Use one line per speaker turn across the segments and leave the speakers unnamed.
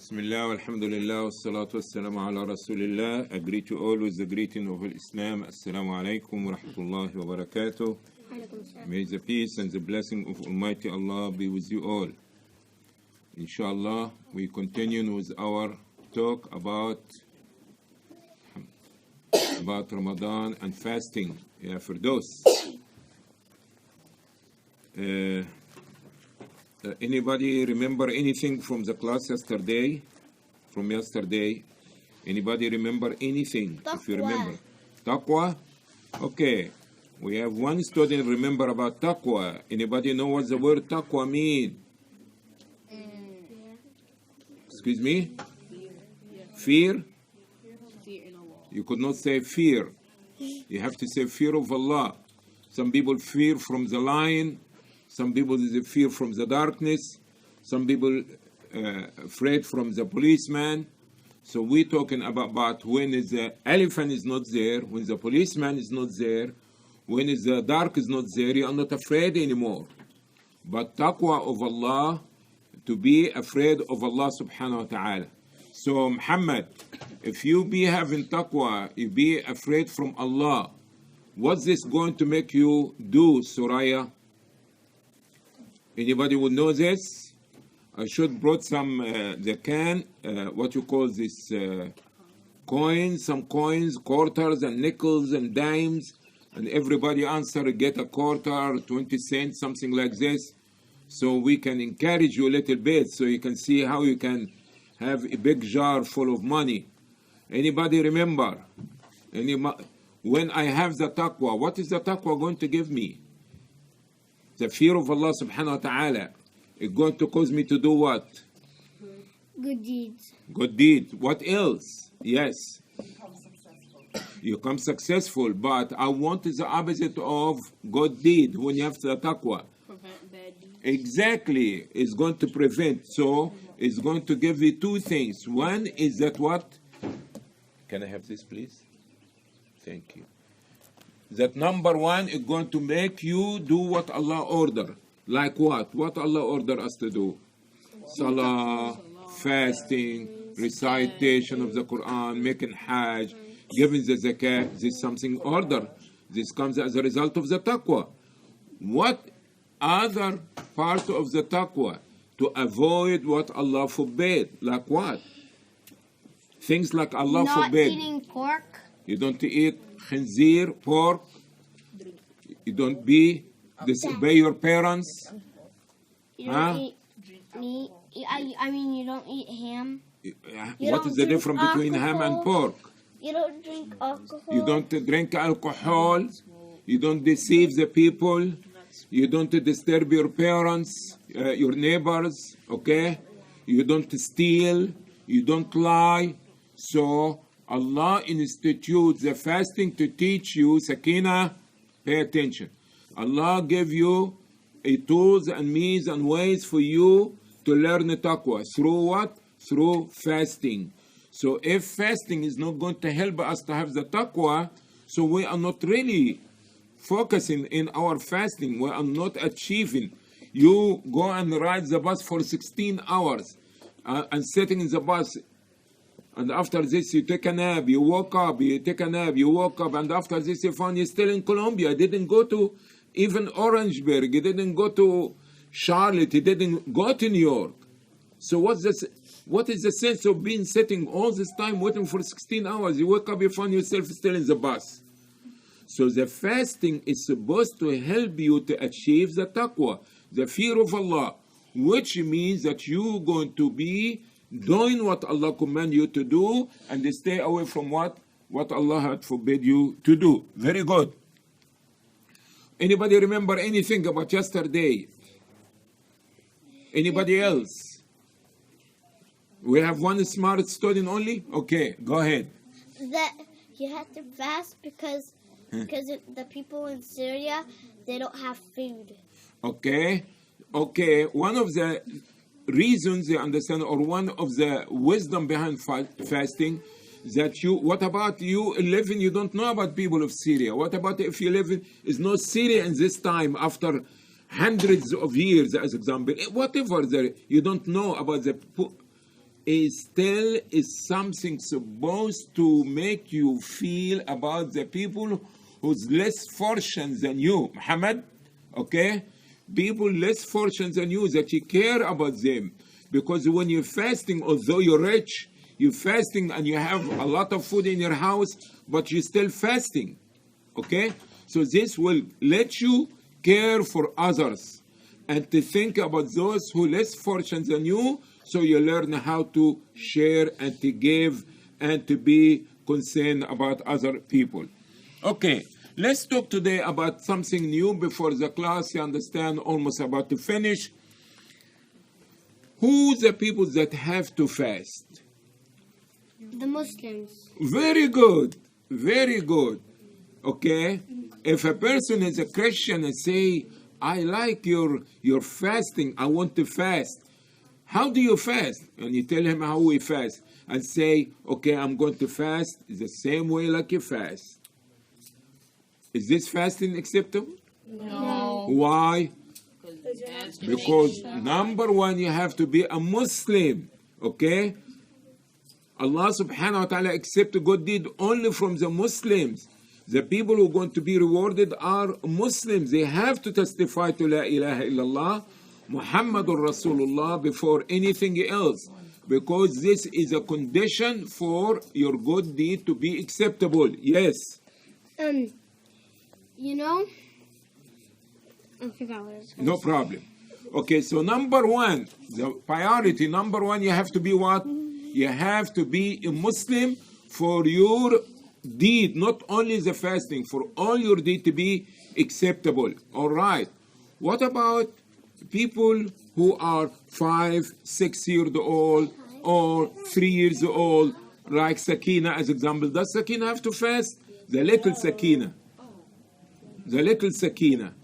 Bismillah, alhamdulillah, wassalatu wassalamu ala rasulillah. I greet you all with the greeting of Islam. Assalamu alaikum wa rahmatullahi wa barakatuh. May the peace and the blessing of Almighty Allah be with you all. Inshallah, we continue with our talk about Ramadan and fasting. Yeah, for those. Anybody remember anything from the class yesterday? From yesterday? Anybody remember anything?
Taqwa.
If you remember. Taqwa? Okay. We have one student remember about taqwa. Anybody know what the word taqwa mean? Excuse me? Fear? You could not say fear. You have to say fear of Allah. Some people fear from the lion. Some people fear from the darkness. Some people afraid from the policeman. So we're talking about when the elephant is not there, when the policeman is not there, when the dark is not there, you are not afraid anymore. But taqwa of Allah, to be afraid of Allah subhanahu wa ta'ala. So Muhammad, if you be having taqwa, you be afraid from Allah, what's this going to make you do, Suraya? Anybody would know this? I should brought some, what you call this, coins, some coins, quarters and nickels and dimes, and everybody answer, get a quarter, 20 cents, something like this, so we can encourage you a little bit, so you can see how you can have a big jar full of money. Anybody remember? When I have the taqwa, what is the taqwa going to give me? The fear of Allah subhanahu wa ta'ala is going to cause me to do what?
Good deeds.
Good deeds. What else? Yes. You become successful. But I want the opposite of good deed when you have the taqwa.
Prevent bad deeds.
Exactly. It's going to prevent. So it's going to give you two things. One is that what? Can I have this, please? Thank you. That number one is going to make you do what Allah order. Like what? What Allah order us to do? Salah, fasting, recitation of the Quran, making hajj, giving the zakat. This is something order. This comes as a result of the taqwa. What other part of the taqwa? To avoid what Allah forbade. Like what? Things like Allah forbade.
Not eating pork.
You don't eat khinzir, pork. You don't disobey your parents.
You don't eat meat. I mean, you don't eat ham.
What is the difference between ham and pork?
You don't drink alcohol.
You don't drink alcohol. You don't deceive the people. You don't disturb your parents, your neighbors, okay? You don't steal. You don't lie. So Allah institutes the fasting to teach you, Sakina, pay attention. Allah gave you tools and means and ways for you to learn taqwa. Through what? Through fasting. So if fasting is not going to help us to have the taqwa, so we are not really focusing in our fasting. We are not achieving. You go and ride the bus for 16 hours and sitting in the bus. And after this, you take a nap, you woke up, you take a nap, you woke up, and after this, you found you're still in Colombia. You didn't go to even Orangeburg, you didn't go to Charlotte, you didn't go to New York. So what is the sense of being sitting all this time waiting for 16 hours? You wake up, you find yourself still in the bus. So the fasting is supposed to help you to achieve the taqwa, the fear of Allah, which means that you're going to be doing what Allah command you to do and stay away from what Allah had forbid you to do. Very good. Anybody remember anything about yesterday? Anybody else? We have one smart student only? Okay, go ahead.
That you have to fast because the people in Syria, they don't have food.
Okay. One of the reasons you understand, or one of the wisdom behind fasting, that what about you living, you don't know about people of Syria. What about if you live in, is no Syria in this time after hundreds of years, as example, whatever there, you don't know about the is still is something supposed to make you feel about the people who's less fortunate than you, Muhammad, okay? People less fortunate than you, that you care about them. Because when you're fasting, although you're rich, you're fasting and you have a lot of food in your house, but you're still fasting, okay? So this will let you care for others and to think about those who less fortunate than you, so you learn how to share and to give and to be concerned about other people. Okay, let's talk today about something new before the class, you understand, almost about to finish. Who the people that have to fast?
The Muslims.
Very good, very good. Okay, if a person is a Christian and say, I like your fasting, I want to fast. How do you fast? And you tell him how we fast and say, okay, I'm going to fast the same way like you fast. Is this fasting acceptable?
No.
Why? Because number one, you have to be a Muslim, okay? Allah subhanahu wa ta'ala accepts a good deed only from the Muslims. The people who are going to be rewarded are Muslims. They have to testify to La ilaha illallah, Muhammadur Rasulullah before anything else. Because this is a condition for your good deed to be acceptable. Yes?
You know, I forgot what it was.
No problem. Okay, so number one, the priority, number one, you have to be what? You have to be a Muslim for your deed, not only the fasting, for all your deed to be acceptable. All right. What about people who are 5, 6 years old or 3 years old, like Sakina as example? Does Sakina have to fast? The little Sakina. The little Sakina.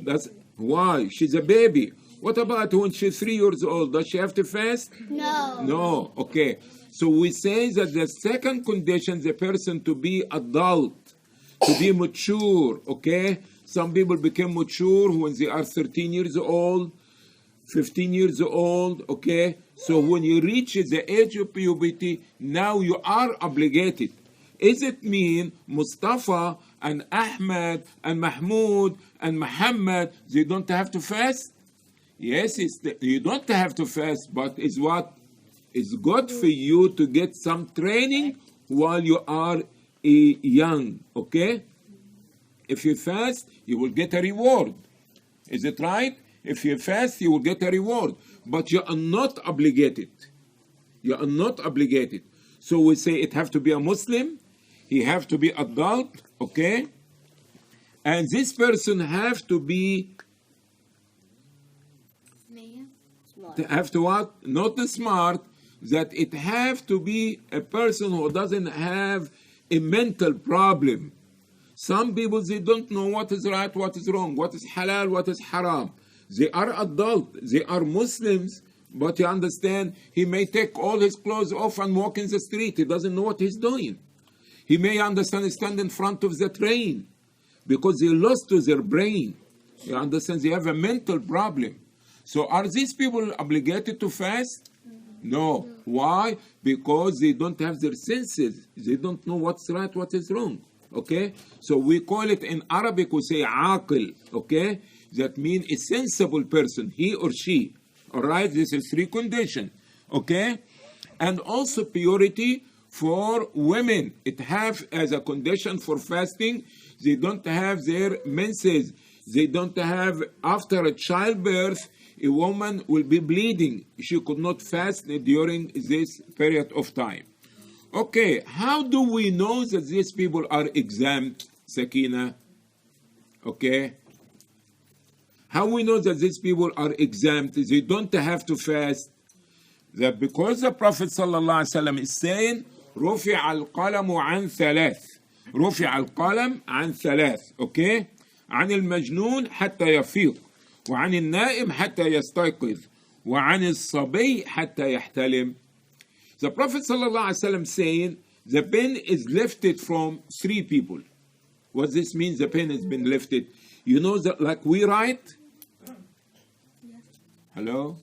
That's why she's a baby. What about when she's 3 years old? Does she have to fast?
No.
No. Okay. So we say that the second condition, the person to be adult, to be mature. Okay. Some people become mature when they are 13 years old, 15 years old. Okay. So when you reach the age of puberty, now you are obligated. Is it mean Mustafa and Ahmed and Mahmoud and Muhammad, they don't have to fast? Yes, you don't have to fast, but it's what? It's good for you to get some training while you are young, okay? If you fast, you will get a reward. Is it right? If you fast, you will get a reward. But you are not obligated. You are not obligated. So we say it have to be a Muslim, he have to be adult, okay? And this person have to be have to what? Not smart, that it have to be a person who doesn't have a mental problem. Some people, they don't know what is right, what is wrong, what is halal, what is haram. They are adult, they are Muslims, but you understand, he may take all his clothes off and walk in the street. He doesn't know what he's doing. He may understand, stand in front of the train because they lost to their brain. You understand, they have a mental problem. So are these people obligated to fast? No. Why? Because they don't have their senses. They don't know what's right, what is wrong. Okay? So we call it in Arabic, we say aqil. Okay? That means a sensible person, he or she. All right? This is 3 conditions. Okay? And also purity for women. It have as a condition for fasting, they don't have their menses. They don't have, after a childbirth, a woman will be bleeding. She could not fast during this period of time. Okay, how do we know that these people are exempt, Sakina? Okay. How we know that these people are exempt? They don't have to fast. That because the Prophet ﷺ is saying, رفع القلم عن ثلاث. رفع القلم عن ثلاث. Okay. عن المجنون حتى يفيق. وعن النائم حتى يستيقظ وعن الصبي حتى يحتلم. The Prophet ﷺ saying the pen is lifted from 3 people. What this means, the pen has been lifted. You know that like we write? Hello?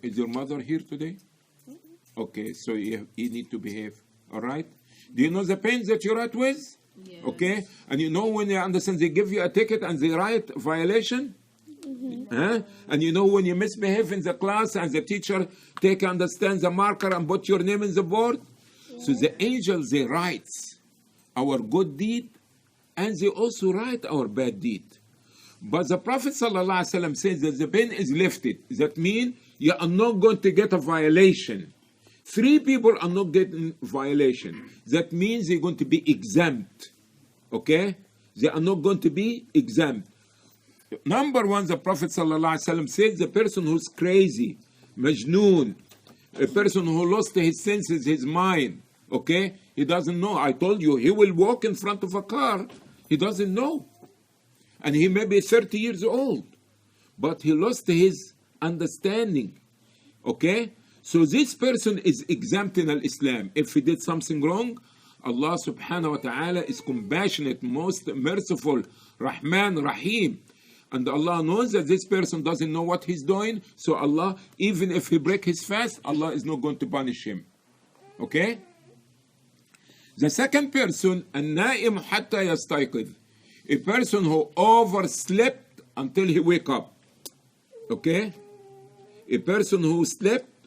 Is your mother here today? Okay, so you need to behave. All right? Do you know the pen that you write with?
Yes.
Okay? And you know when you understand they give you a ticket and they write violation? Huh? And you know when you misbehave in the class and the teacher understand the marker and put your name in the board? So the angels, they write our good deed and they also write our bad deed. But the Prophet ﷺ says that the pen is lifted. That means you are not going to get a violation. 3 people are not getting violation. That means they're going to be exempt. Okay? They are not going to be exempt. Number 1, the Prophet ﷺ says the person who's crazy, majnoon, a person who lost his senses, his mind, okay? He doesn't know. I told you, he will walk in front of a car. He doesn't know. And he may be 30 years old. But he lost his understanding. Okay? So this person is exempt in Islam. If he did something wrong, Allah subhanahu wa ta'ala is compassionate, most merciful, Rahman, Rahim. And Allah knows that this person doesn't know what he's doing. So Allah, even if he break his fast, Allah is not going to punish him. Okay? The second person, النائم حتى يستيقظ. A person who overslept until he wake up. Okay? A person who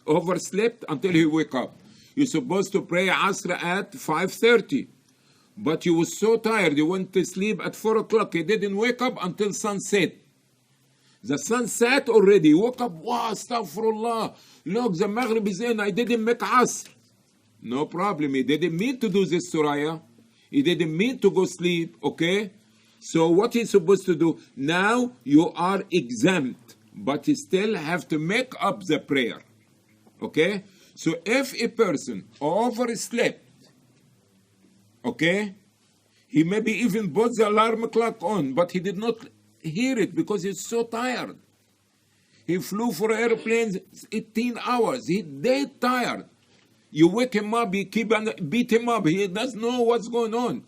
overslept until he wake up. You're supposed to pray Asr at 5:30. But you was so tired, you went to sleep at 4 o'clock. You didn't wake up until sunset. The sun set already. You woke up, wow, astaghfirullah. Look, the Maghrib is in. I didn't make Asr. No problem. He didn't mean to do this, Suraya. He didn't mean to go sleep, okay? So what he's supposed to do? Now you are exempt, but you still have to make up the prayer, okay? So if a person overslept, okay, he maybe even put the alarm clock on, but he did not hear it because he's so tired. He flew for airplanes 18 hours. He's dead tired. You wake him up, you keep on beat him up. He doesn't know what's going on.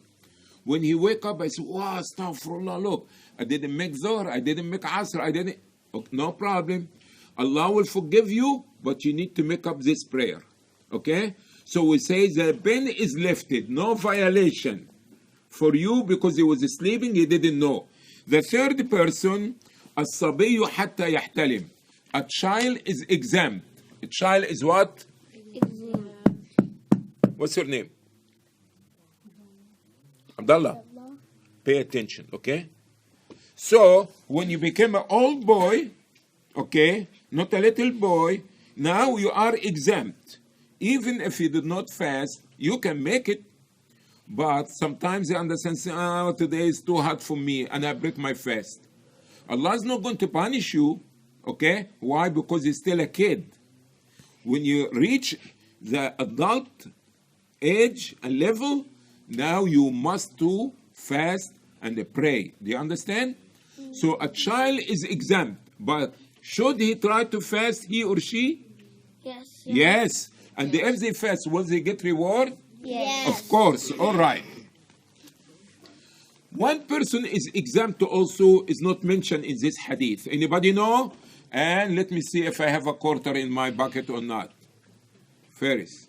When he wake up, I say, wow, astaghfirullah, look, I didn't make Zohar, I didn't make Asr, I didn't. Okay, no problem. Allah will forgive you, but you need to make up this prayer. Okay? So we say the pen is lifted, no violation for you because he was sleeping, he didn't know. The third person, الصبي حتى يحتلم. A child is exempt. A child is what? What's your name? Abdullah. Pay attention, okay? So, when you become an old boy, okay, not a little boy, now you are exempt. Even if you did not fast, you can make it. But sometimes you understand, oh, today is too hot for me, and I break my fast. Allah is not going to punish you, okay? Why? Because you're still a kid. When you reach the adult age and level, now you must do fast and pray. Do you understand? So a child is exempt, but should he try to fast, he or she?
Yes.
Yes. And if they fast, will they get reward?
Yes.
Of course. All right. One person is exempt also is not mentioned in this hadith. Anybody know? And let me see if I have a quarter in my bucket or not. Ferris.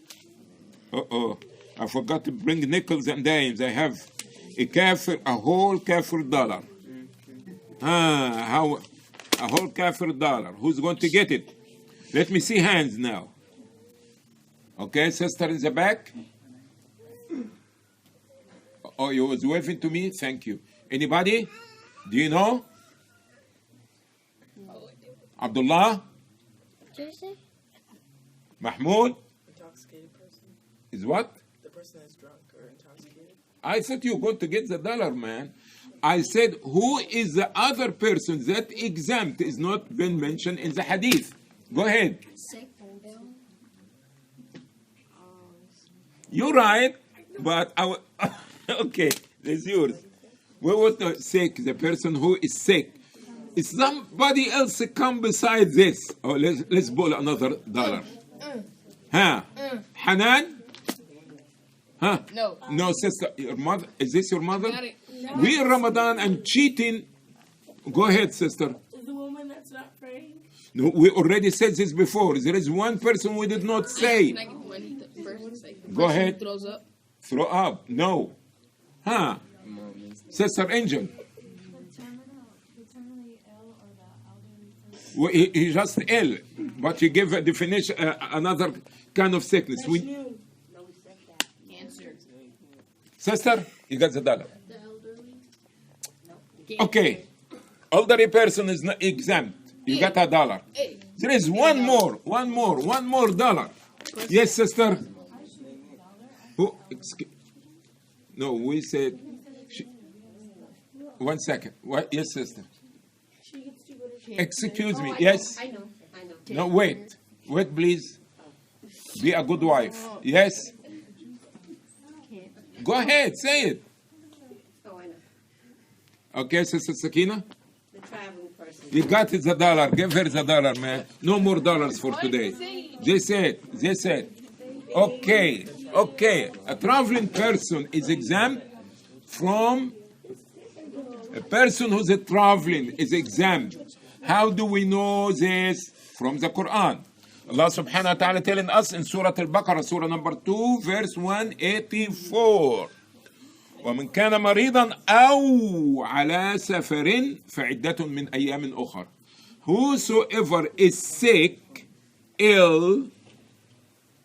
Uh-oh. I forgot to bring nickels and dimes. I have a whole kafir dollar. A whole kafir dollar. Who's going to get it? Let me see hands now. Okay, sister in the back. Oh, you was waving to me? Thank you. Anybody? Do you know? Abdullah?
What did you say?
Mahmoud?
Intoxicated person.
Is what?
The person that's drunk or intoxicated.
I said you're going to get the dollar, man. I said, who is the other person that exempt is not been mentioned in the hadith? Go ahead.
Sick and ill.
You're right, but okay, that's yours. We want to sick, the person who is sick. Is somebody else come beside this? Oh, let's bowl another dollar. Huh? Hanan? Huh?
No.
No, sister. Your mother? Is this your mother?
Got it.
We in Ramadan and cheating. Go ahead, sister.
The woman that's not praying.
No, we already said this before. There is one person we did not say.
Negative.
Go ahead.
Throws up.
Throw up. No. Huh? Sister Angel.
The terminally ill or the elderly person.
Well, he just ill, but you give a definition, another kind of sickness.
Cancer.
Sister, you got the dollar.
The elderly.
Okay. Elderly person is not exempt. You got a dollar. There is one more dollar. Yes, sister. Who? No, we said. One second. What? Yes, sister. Excuse me. Yes.
I know.
No, wait, please. Be a good wife. Yes. Go ahead, say it.
Oh, I know.
Okay, Sister Sakina.
The traveling person.
You got it, the dollar. Give her the dollar, man. No more dollars for today. They said. Okay. A traveling person is exempt from. A person who's traveling is exempt. How do we know this? From the Quran. Allah subhanahu wa ta'ala telling us in Surah Al-Baqarah, Surah number 2, verse 184. ومن كان مريضا أو على سفر فعدة من أيام أخر. Whosoever is sick, ill,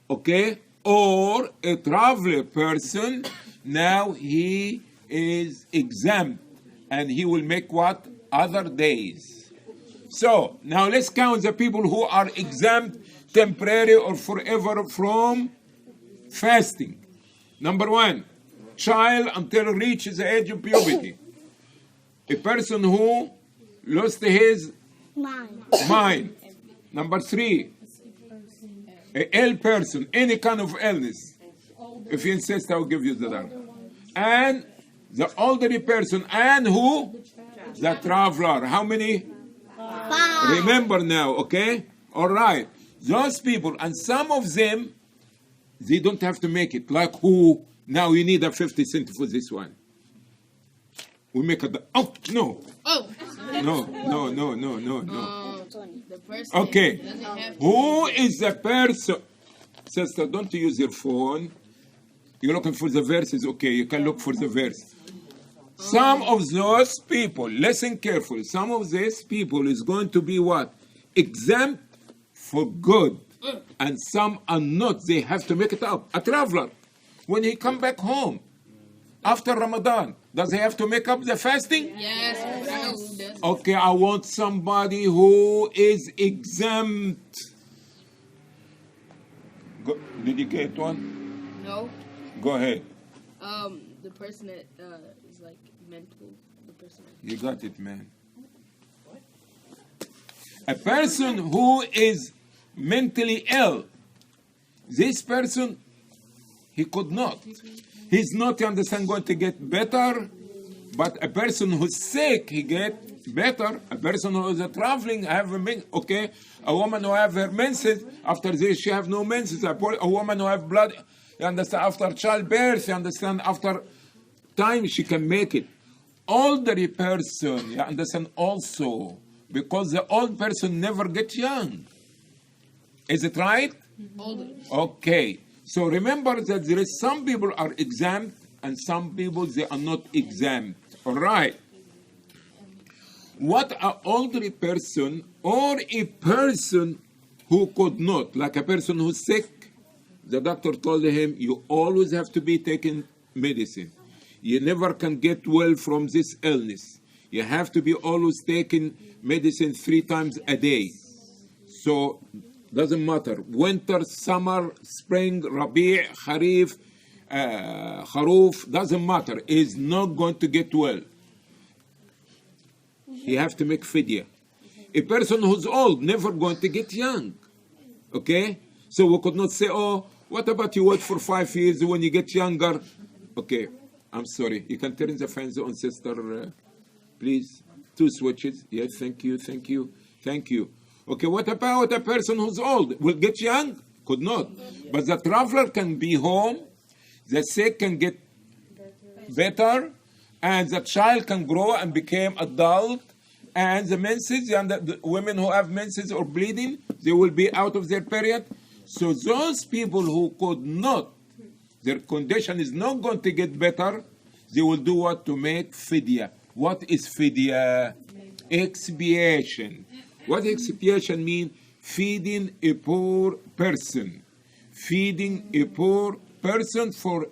okay, or a traveler person, now he is exempt and he will make what? Other days. So now let's count the people who are exempt temporary or forever from fasting. Number 1, child until reaches the age of puberty. A person who lost his mind. Number 3, an ill person, any kind of illness. If you insist, I will give you the dollar. And the elderly person, and who? The traveler. How many?
5.
Remember now, okay? All right. Those people, and some of them, they don't have to make it. Like who? Now you need a 50 cent for this one. We make a... Oh, no.
Oh.
No.
The person
Okay.
doesn't have to.
Who is the person? Sister, don't use your phone. You're looking for the verses. Okay, you can look for the verse. Some of those people, listen carefully, some of these people is going to be what? Exempt for good. And some are not. They have to make it up. A traveler, when he come back home after Ramadan, does he have to make up the fasting?
Yes. I know who does.
Okay, I want somebody who is exempt. Did you get one?
No.
Go ahead.
The person that is like mental. The person.
You got it, man. A person who is mentally ill, this person, he could not. He's not, you understand, going to get better, but a person who's sick, he get better. A person who is traveling, have okay, a woman who have her menses, after this she have no menses. A woman who have blood, you understand, after childbirth, you understand, after time she can make it. Elderly person, you understand, also, because the old person never gets young. Is it right?
Older.
Okay. So remember that there is some people are exempt and some people they are not exempt. All right. What an elderly person or a person who could not, like a person who's sick, the doctor told him, you always have to be taking medicine. You never can get well from this illness. You have to be always taking medicine 3 times a day. So doesn't matter. Winter, summer, spring, Rabi', Kharif, Kharuf, doesn't matter. Is not going to get well. You have to make fidya. A person who's old, never going to get young. Okay? So we could not say, oh, what about you wait for 5 years when you get younger? Okay, I'm sorry. You can turn the fans on, sister, please. 2 switches. Yes, thank you. Okay, what about a person who's old? Will get young? Could not. But the traveler can be home, the sick can get better, and the child can grow and become adult, and the menses, and the women who have menses or bleeding, they will be out of their period. So those people who could not their condition is not going to get better, they will do what? To make fidya. What is fidya? Expiation. What expiation mean? Feeding a poor person. Feeding a poor person for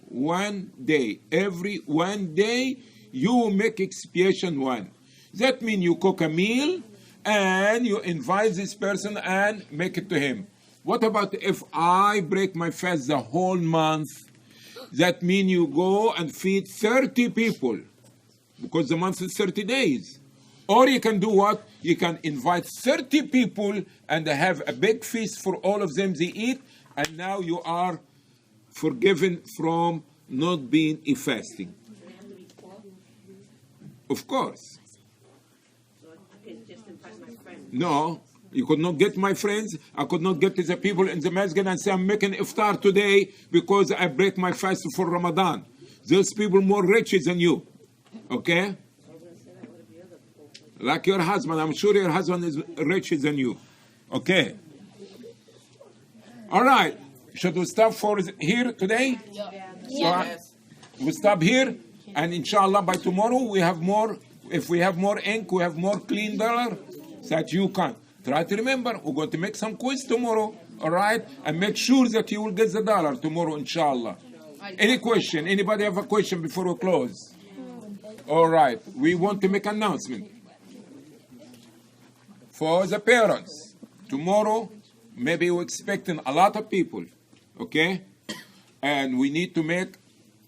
1 day. Every 1 day, you make expiation one. That means you cook a meal and you invite this person and make it to him. What about if I break my fast the whole month? That means you go and feed 30 people because the month is 30 days. Or you can do what? You can invite 30 people and have a big feast for all of them. They eat, and now you are forgiven from not being a fasting. Of course.
So I can just invite my friend.
No, you could not get my friends. I could not get to the people in the masjid and say, I'm making iftar today because I break my fast for Ramadan. Those people more richer than you. Okay? Like your husband. I'm sure your husband is richer than you. Okay? All right. Should we stop for here today?
Yeah.
So we stop here, and inshallah by tomorrow we have more. If we have more ink, we have more clean dollar that you can. Try to remember, we're going to make some quiz tomorrow, all right? And make sure that you will get the dollar tomorrow, inshallah. Any question? Anybody have a question before we close? All right. We want to make an announcement for the parents. Tomorrow, maybe we're expecting a lot of people, okay? And we need to make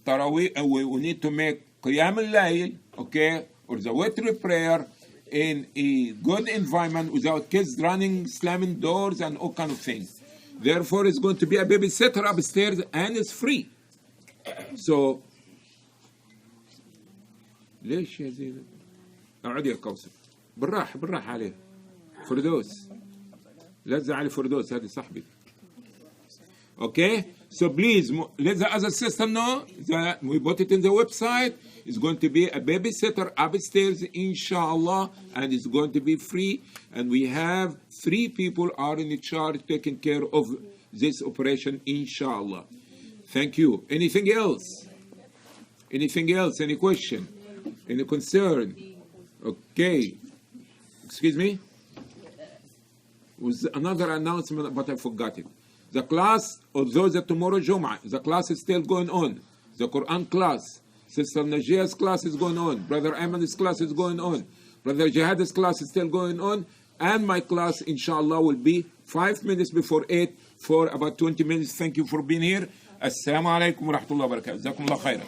Taraweeh, we need to make Qiyam al-Layl, okay? Or the Witr prayer in a good environment without kids running, slamming doors and all kind of things. Therefore, it's going to be a babysitter upstairs and it's free. So, ليش يا زينب؟ اقعدي يا كوثر. بالراحة بالراحة عليه. فردوس. لا تزعلي فردوس هذه صاحبتي. Okay? So please, let the other sister know that we put it in the website. It's going to be a babysitter upstairs, inshallah, and it's going to be free. And we have 3 people are in charge taking care of this operation, inshallah. Thank you. Anything else? Anything else? Any question? Any concern? Okay. Excuse me? Was another announcement, but I forgot it. The class, although the tomorrow Jum'ah, the class is still going on. The Quran class, Sister Najia's class is going on. Brother Ahmad's class is going on. Brother Jihad's class is still going on. And my class, inshallah, will be 5 minutes before 8 for about 20 minutes. Thank you for being here. Assalamu alaikum wa rahmatullahi wa barakatuh. Jazakumullah khairan.